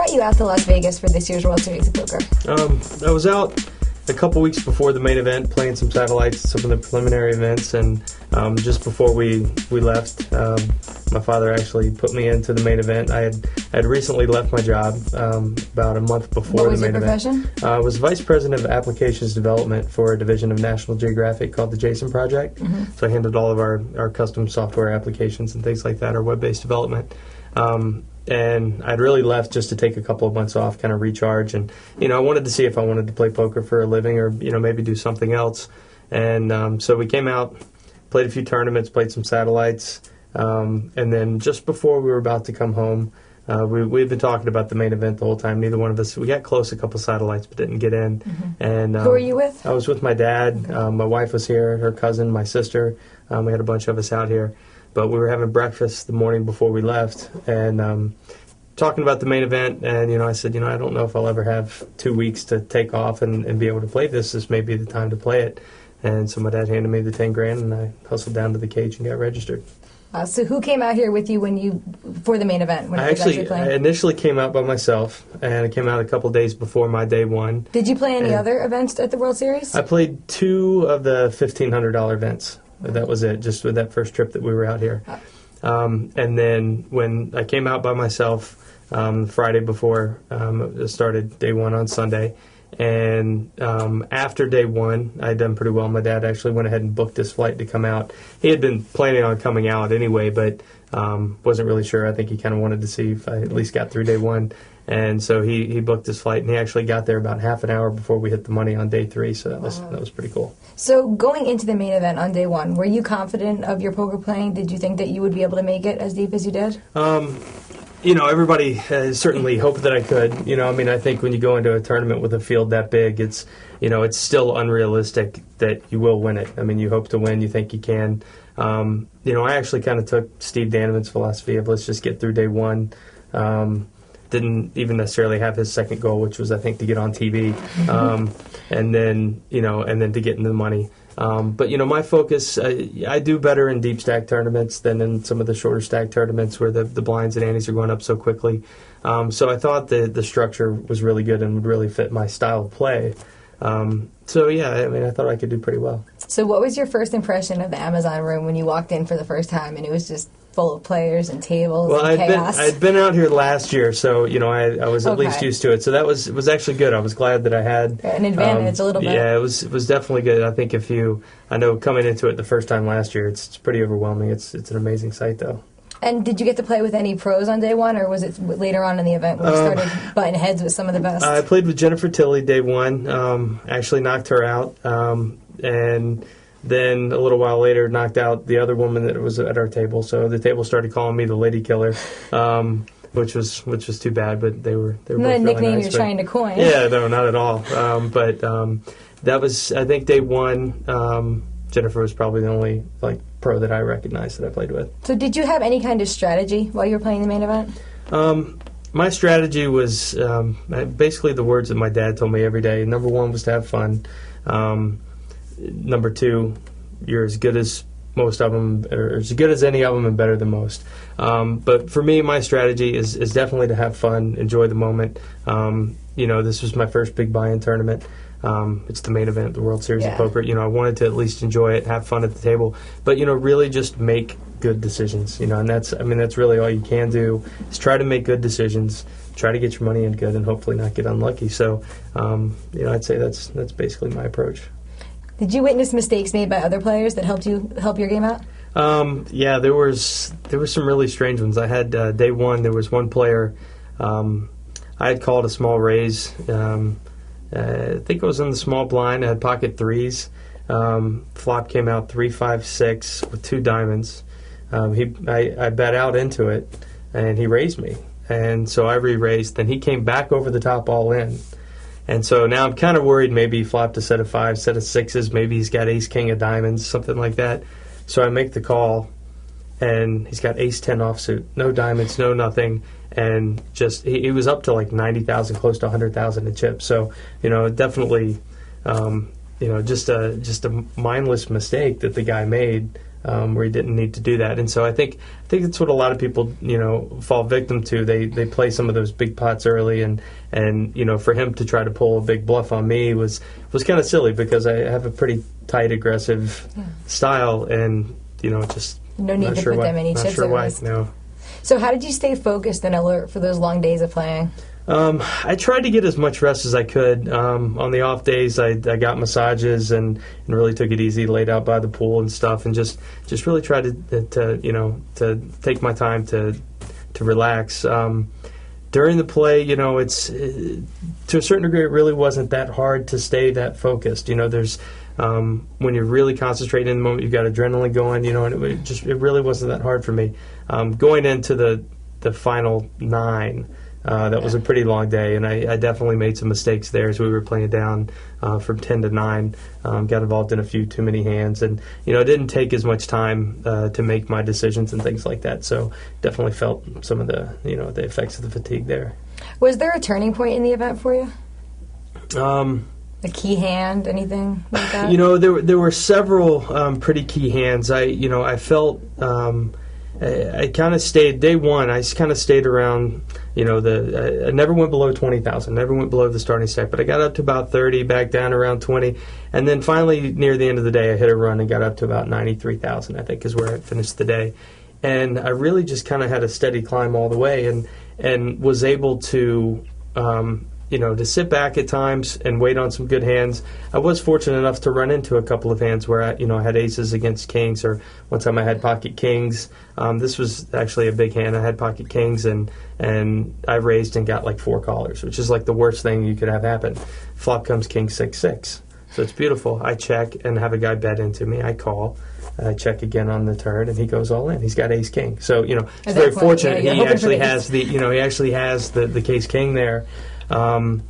brought you out to Las Vegas for this year's World Series of Poker? I was out a couple weeks before the main event, playing some satellites, some of the preliminary events, and just before we left, my father actually put me into the main event. I had recently left my job about a month before the main event. What was your profession? I was Vice President of Applications Development for a division of National Geographic called the Jason Project. So I handled all of our custom software applications and things like that, our web-based development. And I'd really left just to take a couple of months off, kind of recharge. And, I wanted to see if I wanted to play poker for a living or, maybe do something else. And so we came out, played a few tournaments, played some satellites. And then just before we were about to come home, we had been talking about the main event the whole time. Neither one of us, we got close a couple satellites but didn't get in. And who were you with? I was with my dad. My wife was here, her cousin, my sister. We had a bunch of us out here. But we were having breakfast the morning before we left and talking about the main event. And, I said, I don't know if I'll ever have 2 weeks to take off and be able to play this. This may be the time to play it. And so my dad handed me the 10 grand and I hustled down to the cage and got registered. So who came out here with you for the main event? When I initially came out by myself, and I came out a couple days before my day one. Did you play any other events at the World Series? I played 2 of the $1,500 events. That was it, just with that first trip that we were out here. And then when I came out by myself Friday before, it started day one on Sunday. And after day one, I had done pretty well. My dad actually went ahead and booked his flight to come out. He had been planning on coming out anyway, but wasn't really sure. I think he kind of wanted to see if I at least got through day one. And so he booked his flight, and he actually got there about half an hour before we hit the money on day 3, so that was pretty cool. So going into the main event on day 1, were you confident of your poker playing? Did you think that you would be able to make it as deep as you did? Everybody certainly hoped that I could. I think when you go into a tournament with a field that big, it's still unrealistic that you will win it. You hope to win, you think you can. I actually kind of took Steve Danavan's philosophy of let's just get through day 1. Didn't even necessarily have his second goal, which was, I think, to get on TV, and then to get into the money. But my focus, I do better in deep stack tournaments than in some of the shorter stack tournaments where the blinds and antes are going up so quickly. So I thought the structure was really good and would really fit my style of play. I thought I could do pretty well. So what was your first impression of the Amazon room when you walked in for the first time and it was just full of players and tables and chaos? I'd been out here last year, so I was at least used to it. So it was actually good. I was glad that I had an advantage a little bit. Yeah, it was definitely good. I think I know coming into it the first time last year, it's pretty overwhelming. It's an amazing site though. And did you get to play with any pros on day 1, or was it later on in the event when you started butting heads with some of the best? I played with Jennifer Tilley day 1, actually knocked her out, and then a little while later knocked out the other woman that was at our table. So the table started calling me the Lady Killer, which was too bad, but they were both not a nickname really nice, you're trying to coin. Yeah, no, not at all. But that was, I think, day 1. Jennifer was probably the only pro that I recognized that I played with. So did you have any kind of strategy while you were playing the main event? My strategy was basically the words that my dad told me every day. Number 1 was to have fun. Number 2, you're as good as most of them, or as good as any of them and better than most. But for me, my strategy is definitely to have fun, enjoy the moment. This was my first big buy-in tournament. It's the main event, the World Series of Poker. I wanted to at least enjoy it, have fun at the table, but really just make good decisions. And that's really all you can do is try to make good decisions, try to get your money in good, and hopefully not get unlucky. So, I'd say that's basically my approach. Did you witness mistakes made by other players that help your game out? Yeah, there was some really strange ones. I had day 1. There was one player. I had called a small raise. I think it was in the small blind. I had pocket 3s. Flop came out 3-5-6 with 2 diamonds. I bet out into it, and he raised me. And so I re-raised. Then he came back over the top all in. And so now I'm kind of worried maybe he flopped a set of 5s, set of 6s. Maybe he's got ace-king of diamonds, something like that. So I make the call, and he's got ace-10 offsuit. No diamonds, no nothing. And just he was up to like 90,000, close to 100,000 in chips. So, definitely, just a mindless mistake that the guy made. where he didn't need to do that. And so I think it's what a lot of people, fall victim to. They play some of those big pots early, and for him to try to pull a big bluff on me was kind of silly, because I have a pretty tight, aggressive style, and just no need to put that many chips at risk. No. So how did you stay focused and alert for those long days of playing? I tried to get as much rest as I could. On the off days, I got massages and really took it easy, laid out by the pool and stuff, and just really tried to take my time to relax. During the play, it's to a certain degree, it really wasn't that hard to stay that focused. There's when you're really concentrating in the moment, you've got adrenaline going, and it really wasn't that hard for me. Going into the final 9. That was a pretty long day, and I definitely made some mistakes there as we were playing down from 10 to 9. Got involved in a few too many hands, and it didn't take as much time to make my decisions and things like that. So definitely felt some of the the effects of the fatigue there. Was there a turning point in the event for you? A key hand, anything like that? There were several pretty key hands. I felt. I kind of stayed day one. I kind of stayed around. I never went below 20,000. Never went below the starting stack, but I got up to about 30, back down around 20, and then finally near the end of the day, I hit a run and got up to about 93,000. I think is where I finished the day, and I really just kind of had a steady climb all the way, and was able to. To sit back at times and wait on some good hands. I was fortunate enough to run into a couple of hands where I had aces against kings, or one time I had pocket kings. This was actually a big hand. I had pocket kings, and I raised and got like 4 callers, which is like the worst thing you could have happen. Flop comes king 6-6, so it's beautiful. I check and have a guy bet into me. I call. I check again on the turn, and he goes all in. He's got ace king, so it's very fortunate. He actually has the case king there. And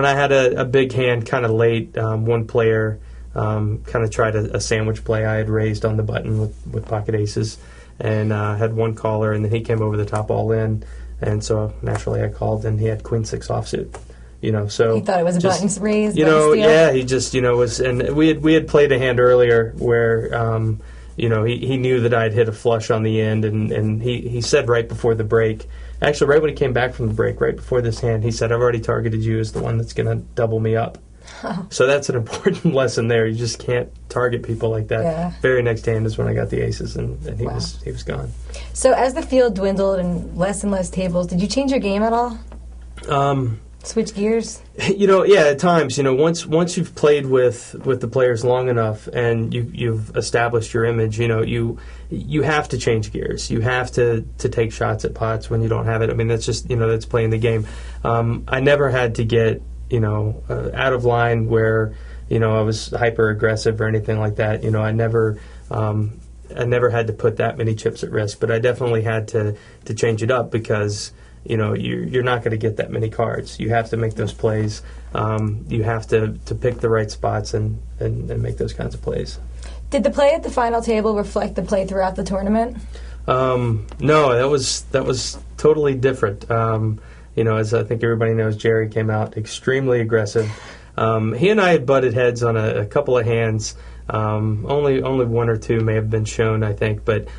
I had a big hand kind of late. One player kind of tried a sandwich play. I had raised on the button with pocket aces, and had one caller, and then he came over the top all in, and so naturally I called, and he had queen 6 offsuit. So he thought it was a buttons raised. Yeah, he just was, and we had played a hand earlier where he knew that I'd hit a flush on the end, and he said right before the break. Actually, right when he came back from the break, right before this hand, he said, "I've already targeted you as the one that's going to double me up." Oh. So that's an important lesson there. You just can't target people like that. Yeah. Very next hand is when I got the aces, and he was gone. So as the field dwindled and less tables, did you change your game at all? Switch gears? Yeah, at times. Once you've played with the players long enough and you've established your image, you have to change gears. You have to take shots at pots when you don't have it. I mean, that's just that's playing the game. I never had to get out of line where I was hyper aggressive or anything like that. I never had to put that many chips at risk, but I definitely had to change it up because. You're not going to get that many cards. You have to make those plays. You have to pick the right spots and make those kinds of plays. Did the play at the final table reflect the play throughout the tournament? No, that was totally different. As I think everybody knows, Jerry came out extremely aggressive. He and I had butted heads on a couple of hands. Only 1 or 2 may have been shown, I think, but.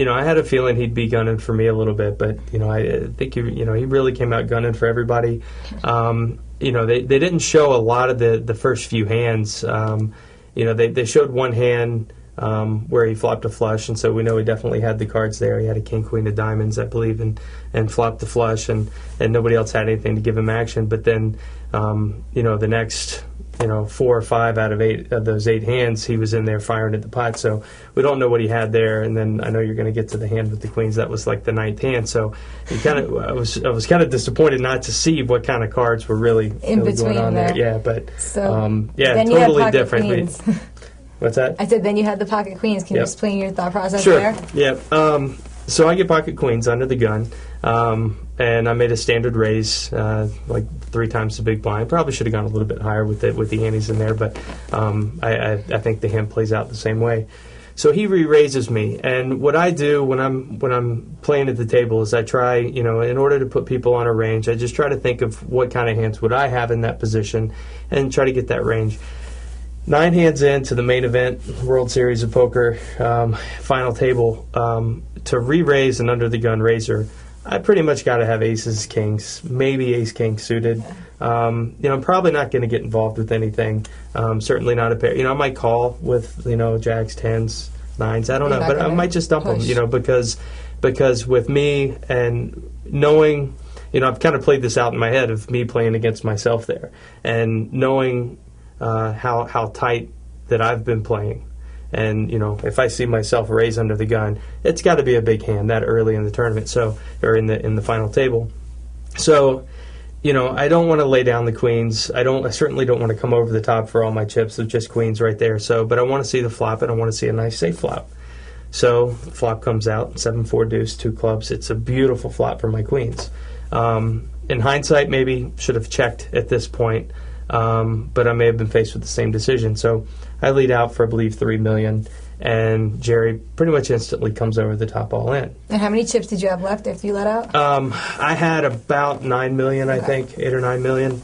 I had a feeling he'd be gunning for me a little bit, but I think he really came out gunning for everybody. They didn't show a lot of the first few hands. They showed one hand where he flopped a flush, and so we know he definitely had the cards there. He had a king queen of diamonds, I believe, and flopped the flush, and nobody else had anything to give him action. But then the next 4 or 5 out of 8 of those 8 hands, he was in there firing at the pot. So we don't know what he had there. And then I know you're going to get to the hand with the queens. That was like the 9th hand. So I was kind of disappointed not to see what kind of cards were really going on there. Yeah, but totally different. What's that? I said then you had the pocket queens. Can you explain your thought process there? Sure. Yeah. So I get pocket queens under the gun. And I made a standard raise, like 3 times the big blind. Probably should have gone a little bit higher with the antes in there, but I think the hand plays out the same way. So he re-raises me, and what I do when I'm playing at the table is I try, in order to put people on a range, I just try to think of what kind of hands would I have in that position, and try to get that range. 9 hands into the main event, World Series of Poker, final table, to re-raise an under-the-gun razor, I pretty much got to have aces, kings, maybe ace-king suited. I'm probably not going to get involved with anything. Certainly not a pair. I might call with, jacks, tens, nines. I don't know, but I might just dump them, because with me and knowing, I've kind of played this out in my head of me playing against myself there and knowing how tight that I've been playing. And, if I see myself raise under the gun, it's got to be a big hand that early in the tournament, or in the final table. So, I don't want to lay down the queens. I certainly don't want to come over the top for all my chips with just queens right there. But I want to see the flop, and I want to see a nice safe flop. So, flop comes out, 7-4 deuce, 2 clubs. It's a beautiful flop for my queens. In hindsight, maybe should have checked at this point. But I may have been faced with the same decision. So I lead out for, I believe, $3 million, and Jerry pretty much instantly comes over the top all in. And how many chips did you have left after you let out? I had about $9 million, I think, $8 or $9 million.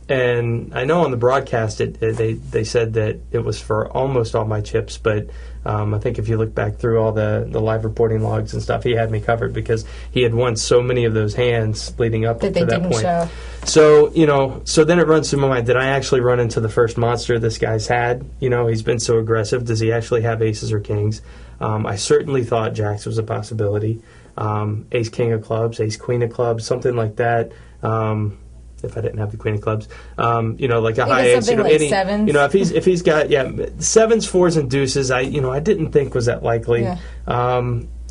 And I know on the broadcast they said that it was for almost all my chips, but I think if you look back through all the live reporting logs and stuff, he had me covered because he had won so many of those hands leading up to that point. Show. So then it runs through my mind, did I actually run into the first monster this guy's had? He's been so aggressive. Does he actually have aces or kings? I certainly thought jacks was a possibility. Ace king of clubs, ace queen of clubs, something like that. If I didn't have the queen of clubs, like a high ace, like sevens. if he's got sevens, fours, and deuces, I didn't think was that likely. Yeah.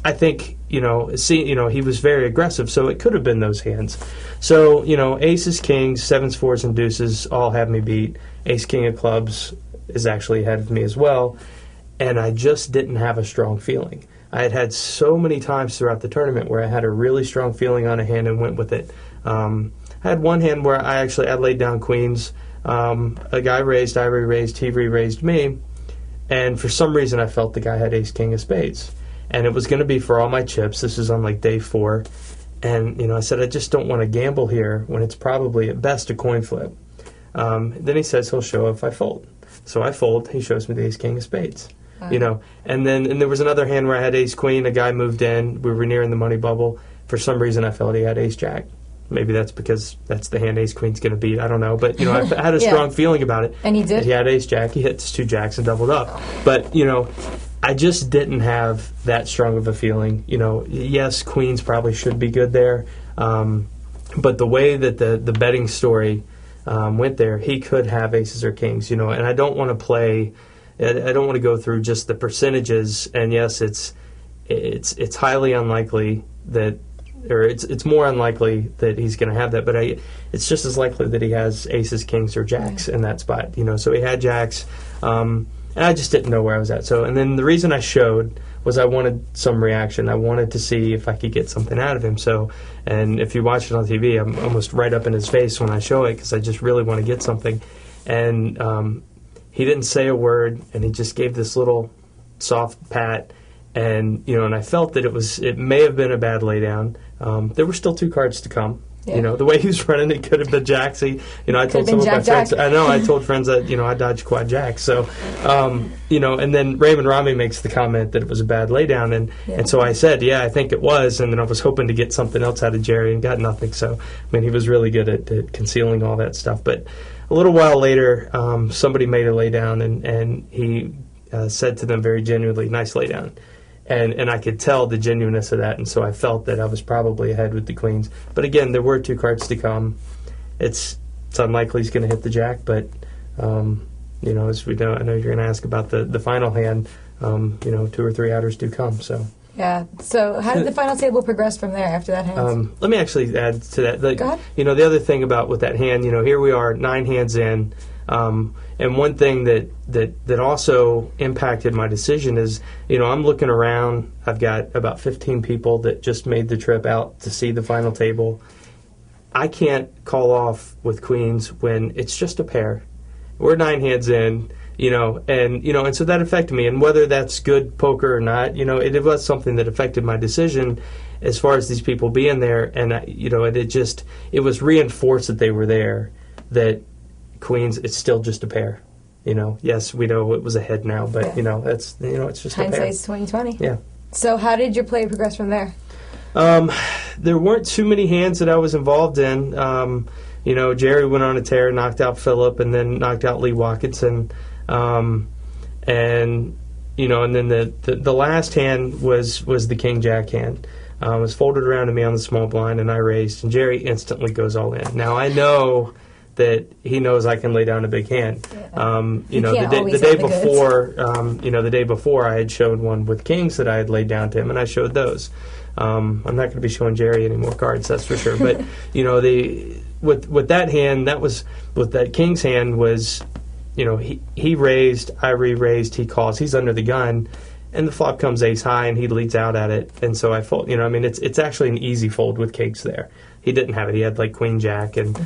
I think he was very aggressive, so it could have been those hands. So aces, kings, sevens, fours, and deuces all have me beat. Ace king of clubs is actually ahead of me as well, and I just didn't have a strong feeling. I had so many times throughout the tournament where I had a really strong feeling on a hand and went with it. I had one hand where I laid down queens. A guy raised, I re-raised, he re-raised me, and for some reason I felt the guy had ace king of spades, and it was going to be for all my chips. This is on like day 4, and I said I just don't want to gamble here when it's probably at best a coin flip. Then he says he'll show if I fold, so I fold. He shows me the ace king of spades. Wow. And there was another hand where I had ace queen. A guy moved in. We were nearing the money bubble. For some reason, I felt he had ace jack. Maybe that's because that's the hand ace queen's going to beat. I don't know. But, I had a strong feeling about it. And he did? He had ace jack. He hit his 2 jacks and doubled up. But, I just didn't have that strong of a feeling. Yes, queens probably should be good there. But the way that the betting story went there, he could have aces or kings, and I don't want to play... I don't want to go through just the percentages, and yes, it's highly unlikely that, or it's more unlikely that he's going to have that, but it's just as likely that he has aces, kings, or jacks in that spot. So he had jacks, and I just didn't know where I was at. So, and then the reason I showed was I wanted some reaction. I wanted to see if I could get something out of him. So, and if you watch it on TV, I'm almost right up in his face when I show it because I just really want to get something, and he didn't say a word, and he just gave this little soft pat, and and I felt that it may have been a bad laydown. There were still 2 cards to come. Yeah. The way he was running, it could have been jacksy. I told some of my friends. I told friends that I dodged quad jacks. So, and then Raymond Rami makes the comment that it was a bad laydown, and so I said, I think it was, and then I was hoping to get something else out of Jerry and got nothing. So, he was really good at concealing all that stuff, but. A little while later, somebody made a laydown, and he said to them very genuinely, "Nice laydown," and I could tell the genuineness of that, and so I felt that I was probably ahead with the queens. But again, there were 2 cards to come. It's unlikely he's going to hit the jack, but as we know, I know you're going to ask about the final hand. 2 or 3 outers do come, so. Yeah. So how did the final table progress from there after that hand? Let me actually add to that. Go ahead. The other thing with that hand, here we are 9 hands in, and one thing that also impacted my decision is, I'm looking around. I've got about 15 people that just made the trip out to see the final table. I can't call off with queens when it's just a pair. We're 9 hands in. And so that affected me, and whether that's good poker or not, it was something that affected my decision as far as these people being there, and it was reinforced that they were there, that queens, it's still just a pair, yes, we know it was a head now, but that's it's just hindsight's 20/20. Yeah. So how did your play progress from there? There weren't too many hands that I was involved in. Jerry went on a tear, knocked out Phillip, and then knocked out Lee Watkinson, and then the last hand was the King Jack hand. It was folded around to me on the small blind, and I raised, and Jerry instantly goes all in. Now I know that he knows I can lay down a big hand. The day before, I had showed one with kings that I had laid down to him, and I showed those. I'm not going to be showing Jerry any more cards, that's for sure. But with that hand, with that king's hand was, he raised, I re-raised, he calls, he's under the gun, and the flop comes ace high, and he leads out at it, and so I fold. It's actually an easy fold with kings there. He didn't have it. He had like queen jack and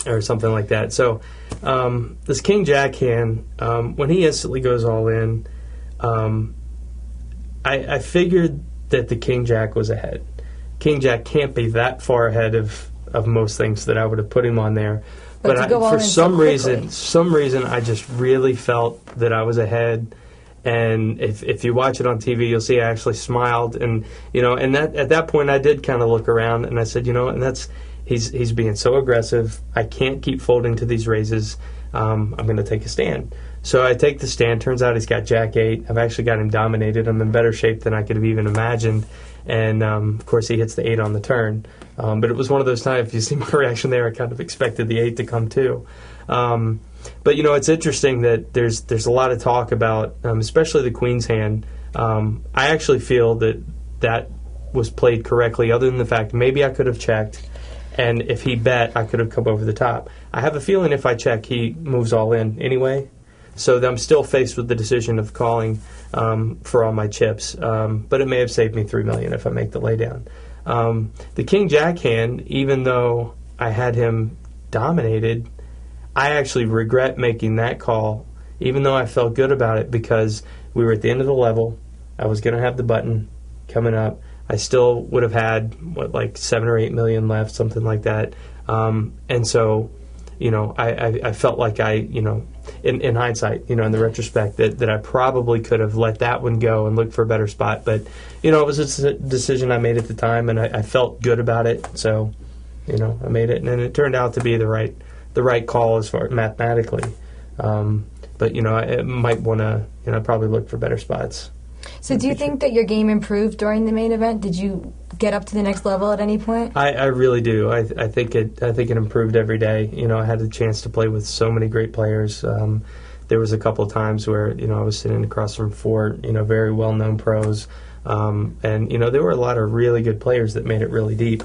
or something like that. So this king jack hand, when he instantly goes all in, I figured that the king jack was ahead. King jack can't be that far ahead of most things that I would have put him on there. But for some reason, I just really felt that I was ahead. And if you watch it on TV, you'll see I actually smiled, and and at that point I did kind of look around, and I said, and that's he's being so aggressive. I can't keep folding to these raises. I'm going to take a stand. So I take the stand. Turns out he's got Jack 8. I've actually got him dominated. I'm in better shape than I could have even imagined. And, of course, he hits the 8 on the turn. But it was one of those times, if you see my reaction there, I kind of expected the 8 to come too. But, it's interesting that there's a lot of talk about, especially the queen's hand. I actually feel that was played correctly, other than the fact maybe I could have checked. And if he bet, I could have come over the top. I have a feeling if I check, he moves all in anyway. So I'm still faced with the decision of calling for all my chips. But it may have saved me $3 million if I make the laydown. The King Jack hand, even though I had him dominated, I actually regret making that call, even though I felt good about it, because we were at the end of the level. I was going to have the button coming up. I still would have had, like 7 or 8 million left, something like that. And so, I felt like in hindsight, in the retrospect, that I probably could have let that one go and looked for a better spot. But, it was a decision I made at the time, and I felt good about it. So, I made it, and it turned out to be the right call as far mathematically. But, I might want to, probably look for better spots. So do you think that your game improved during the main event? Did you get up to the next level at any point? I really do. I think it improved every day. I had the chance to play with so many great players. There was a couple of times where I was sitting across from 4 very well known pros, and there were a lot of really good players that made it really deep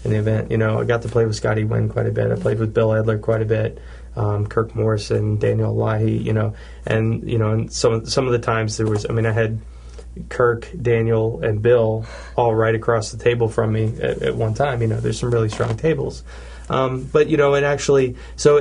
in the event. I got to play with Scotty Wynn quite a bit. I played with Bill Edler quite a bit. Kirk Morrison, Daniel Lahi, and some of the times there was. I had Kirk, Daniel, and Bill all right across the table from me at one time. There's some really strong tables. But, it actually, so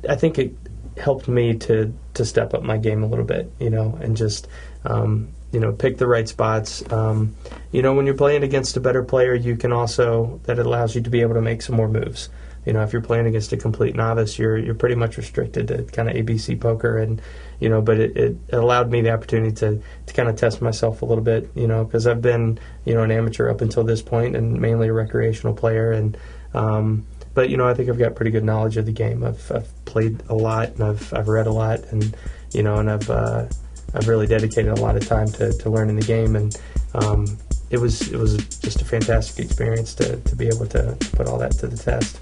I think it helped me to step up my game a little bit, and just, pick the right spots. When you're playing against a better player, you can also, that allows you to be able to make some more moves. If you're playing against a complete novice, you're pretty much restricted to kind of ABC poker, and but it allowed me the opportunity to kind of test myself a little bit, because I've been an amateur up until this point and mainly a recreational player, and but I think I've got pretty good knowledge of the game. I've played a lot, and I've read a lot, and and I've really dedicated a lot of time to learning the game, and it was just a fantastic experience to be able to put all that to the test.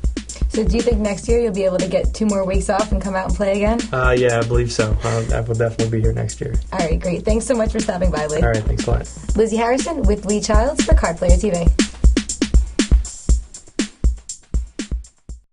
So do you think next year you'll be able to get 2 more weeks off and come out and play again? Yeah, I believe so. I will definitely be here next year. All right, great. Thanks so much for stopping by, Lee. All right, thanks a lot. Lizzie Harrison with Lee Childs for Card Player TV.